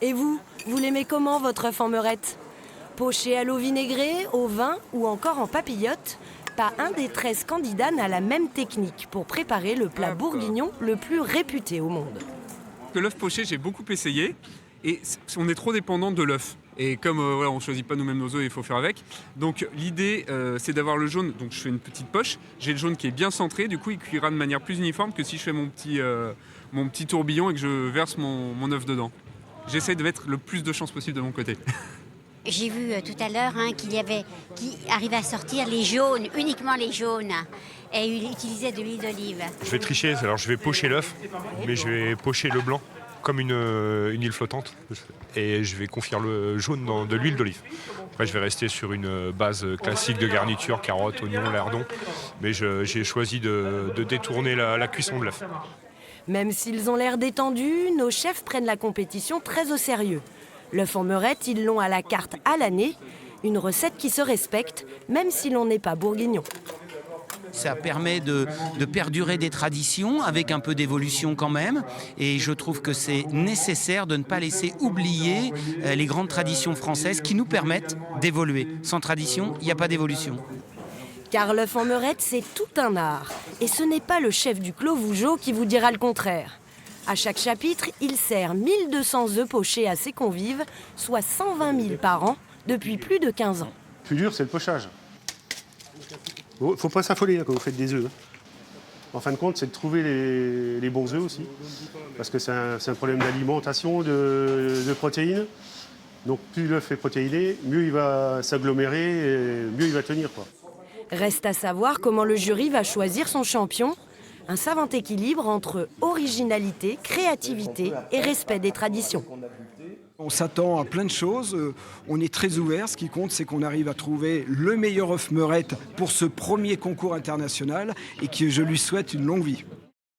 Et vous l'aimez comment votre œuf en meurette? Poché à l'eau vinaigrée, au vin ou encore en papillote? Pas un des 13 candidats n'a la même technique pour préparer le plat bourguignon le plus réputé au monde. L'œuf poché, j'ai beaucoup essayé et on est trop dépendant de l'œuf. Et comme voilà, on ne choisit pas nous-mêmes nos œufs, il faut faire avec. Donc l'idée, c'est d'avoir le jaune. Donc je fais une petite poche. J'ai le jaune qui est bien centré. Du coup, il cuira de manière plus uniforme que si je fais mon petit tourbillon et que je verse mon œuf dedans. J'essaye de mettre le plus de chance possible de mon côté. J'ai vu tout à l'heure qui arrivait à sortir les jaunes, uniquement les jaunes, et il utilisait de l'huile d'olive. Je vais tricher, alors je vais pocher l'œuf, mais je vais pocher le blanc comme une île flottante, et je vais confire le jaune dans de l'huile d'olive. Après, je vais rester sur une base classique de garniture, carottes, oignons, lardons, mais j'ai choisi de détourner la cuisson de l'œuf. Même s'ils ont l'air détendus, nos chefs prennent la compétition très au sérieux. L'œuf en meurette, ils l'ont à la carte à l'année. Une recette qui se respecte, même si l'on n'est pas bourguignon. Ça permet de perdurer des traditions avec un peu d'évolution quand même. Et je trouve que c'est nécessaire de ne pas laisser oublier les grandes traditions françaises qui nous permettent d'évoluer. Sans tradition, il n'y a pas d'évolution. Car l'œuf en meurette, c'est tout un art. Et ce n'est pas le chef du Clos Vougeot qui vous dira le contraire. À chaque chapitre, il sert 1200 œufs pochés à ses convives, soit 120 000 par an, depuis plus de 15 ans. Le plus dur, c'est le pochage. Il ne faut pas s'affoler quand vous faites des œufs. En fin de compte, c'est de trouver les bons œufs aussi. Parce que c'est un problème d'alimentation, de protéines. Donc plus l'œuf est protéiné, mieux il va s'agglomérer et mieux il va tenir, quoi. Reste à savoir comment le jury va choisir son champion. Un savant équilibre entre originalité, créativité et respect des traditions. On s'attend à plein de choses, on est très ouvert. Ce qui compte, c'est qu'on arrive à trouver le meilleur œuf meurette pour ce premier concours international et que je lui souhaite une longue vie.